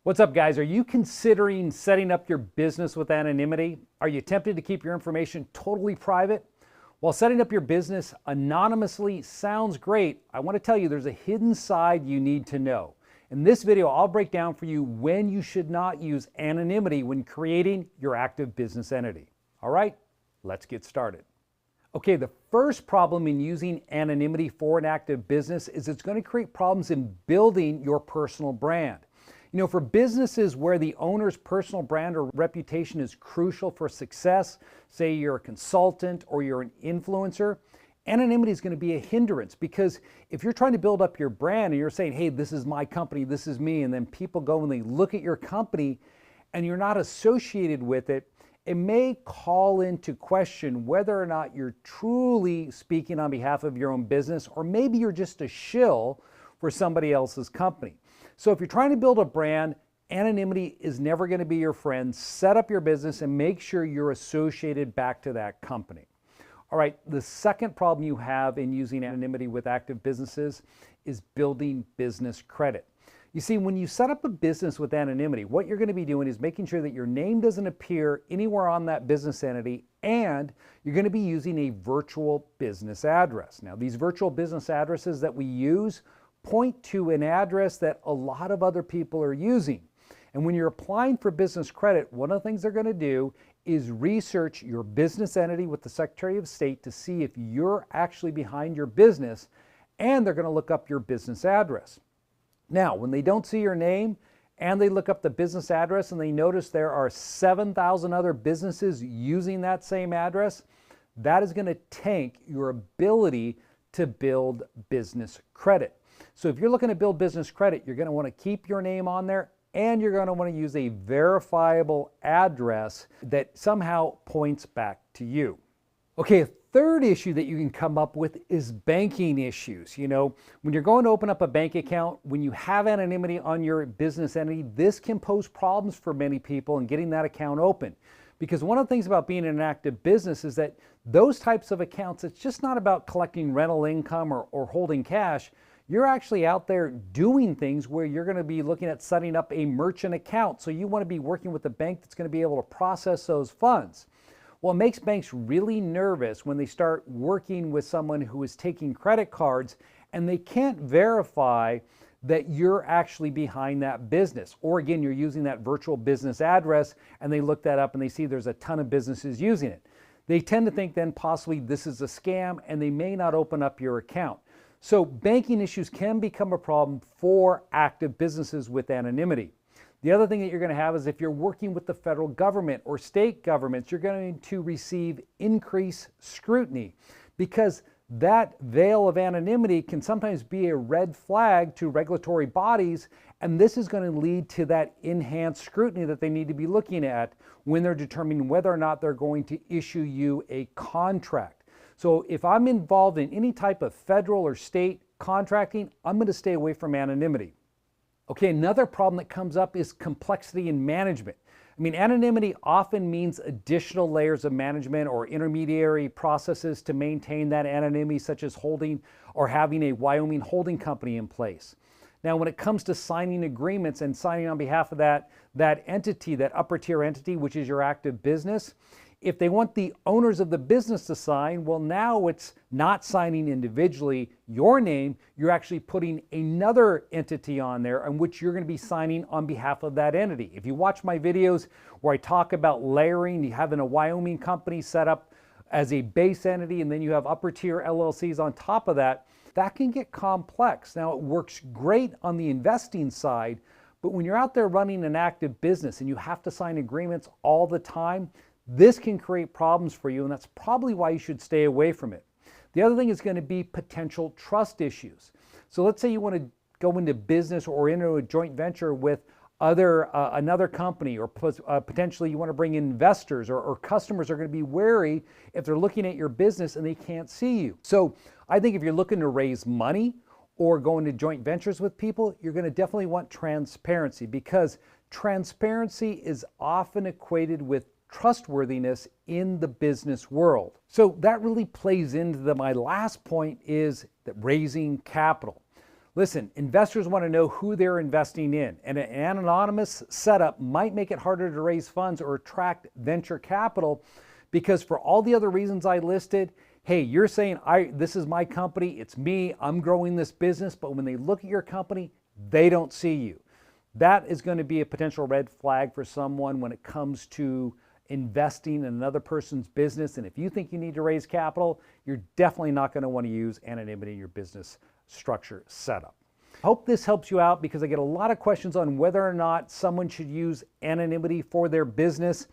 What's up, guys? Are you considering setting up your business with anonymity? Are you tempted to keep your information totally private? While setting up your business anonymously sounds great, I want to tell you there's a hidden side you need to know. In this video, I'll break down for you when you should not use anonymity when creating your active business entity. All right, let's get started. Okay, the first problem in using anonymity for an active business is it's going to create problems in building your personal brand. You know, for businesses where the owner's personal brand or reputation is crucial for success, say you're a consultant or you're an influencer, anonymity is going to be a hindrance, because if you're trying to build up your brand and you're saying, hey, this is my company, this is me, and then people go and they look at your company and you're not associated with it, it may call into question whether or not you're truly speaking on behalf of your own business, or maybe you're just a shill for somebody else's company. So if you're trying to build a brand, anonymity is never going to be your friend. Set up your business and make sure you're associated back to that company. All right, the second problem you have in using anonymity with active businesses is building business credit. You see, when you set up a business with anonymity, what you're going to be doing is making sure that your name doesn't appear anywhere on that business entity, and you're going to be using a virtual business address. Now, these virtual business addresses that we use point to an address that a lot of other people are using. And when you're applying for business credit, one of the things they're going to do is research your business entity with the Secretary of State to see if you're actually behind your business, and they're going to look up your business address. Now, when they don't see your name and they look up the business address and they notice there are 7,000 other businesses using that same address, that is going to tank your ability to build business credit. So if you're looking to build business credit, you're going to want to keep your name on there, and you're going to want to use a verifiable address that somehow points back to you. Okay, a third issue that you can come up with is banking issues. You know, when you're going to open up a bank account, when you have anonymity on your business entity, this can pose problems for many people in getting that account open. Because one of the things about being in an active business is that those types of accounts, it's just not about collecting rental income or holding cash. You're actually out there doing things where you're going to be looking at setting up a merchant account. So you want to be working with a bank that's going to be able to process those funds. Well, it makes banks really nervous when they start working with someone who is taking credit cards and they can't verify that you're actually behind that business. Or again, you're using that virtual business address and they look that up and they see there's a ton of businesses using it. They tend to think then possibly this is a scam, and they may not open up your account. So banking issues can become a problem for active businesses with anonymity. The other thing that you're going to have is if you're working with the federal government or state governments, you're going to receive increased scrutiny, because that veil of anonymity can sometimes be a red flag to regulatory bodies, and this is going to lead to that enhanced scrutiny that they need to be looking at when they're determining whether or not they're going to issue you a contract. So if I'm involved in any type of federal or state contracting, I'm going to stay away from anonymity. Okay, another problem that comes up is complexity in management. I mean, anonymity often means additional layers of management or intermediary processes to maintain that anonymity, such as holding or having a Wyoming holding company in place. Now, when it comes to signing agreements and signing on behalf of that entity, that upper tier entity, which is your active business, if they want the owners of the business to sign, well, now it's not signing individually your name, you're actually putting another entity on there on which you're going to be signing on behalf of that entity. If you watch my videos where I talk about layering, you having a Wyoming company set up as a base entity, and then you have upper tier LLCs on top of that, that can get complex. Now, it works great on the investing side, but when you're out there running an active business and you have to sign agreements all the time, this can create problems for you, and that's probably why you should stay away from it. The other thing is going to be potential trust issues. So let's say you want to go into business or into a joint venture with another company, or potentially you want to bring in investors, or customers are going to be wary if they're looking at your business and they can't see you. So I think if you're looking to raise money or go into joint ventures with people, you're going to definitely want transparency, because transparency is often equated with trustworthiness in the business world. So that really plays into my last point, is that raising capital. Listen, investors want to know who they're investing in, and an anonymous setup might make it harder to raise funds or attract venture capital because for all the other reasons I listed, hey, you're saying, this is my company, it's me, I'm growing this business, but when they look at your company, they don't see you. That is going to be a potential red flag for someone when it comes to investing in another person's business. And if you think you need to raise capital, you're definitely not going to want to use anonymity in your business structure setup. I hope this helps you out because I get a lot of questions on whether or not someone should use anonymity for their business.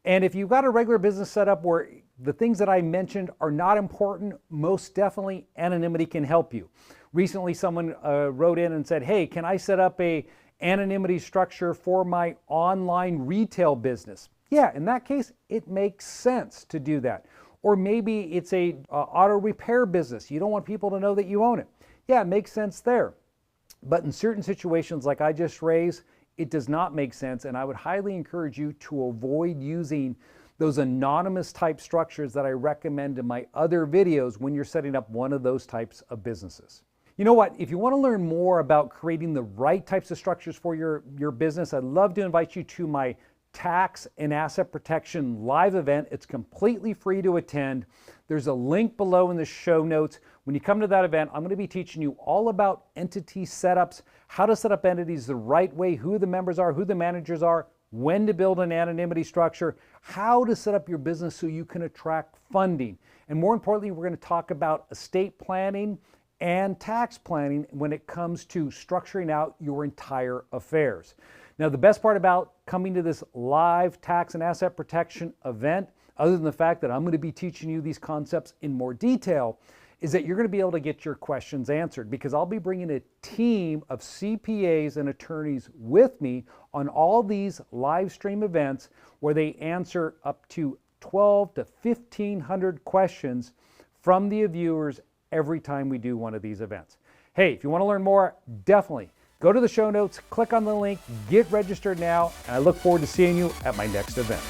And if you've got a regular business setup where the things that I mentioned are not important, most definitely anonymity can help you. Recently, someone wrote in and said, hey, can I set up a anonymity structure for my online retail business? Yeah, in that case, it makes sense to do that. Or maybe it's a auto repair business. You don't want people to know that you own it. Yeah, it makes sense there. But in certain situations like I just raised, it does not make sense, and I would highly encourage you to avoid using those anonymous type structures that I recommend in my other videos when you're setting up one of those types of businesses. You know what? If you want to learn more about creating the right types of structures for your business, I'd love to invite you to my Tax and Asset Protection live event. It's completely free to attend. There's a link below in the show notes. When you come to that event, I'm going to be teaching you all about entity setups, how to set up entities the right way, who the members are, who the managers are, when to build an anonymity structure, how to set up your business so you can attract funding. And more importantly, we're going to talk about estate planning and tax planning when it comes to structuring out your entire affairs. Now, the best part about coming to this live tax and asset protection event, other than the fact that I'm going to be teaching you these concepts in more detail, is that you're going to be able to get your questions answered because I'll be bringing a team of CPAs and attorneys with me on all these live stream events where they answer up to 12 to 1,500 questions from the viewers every time we do one of these events. Hey, if you want to learn more, definitely go to the show notes, click on the link, get registered now, and I look forward to seeing you at my next event.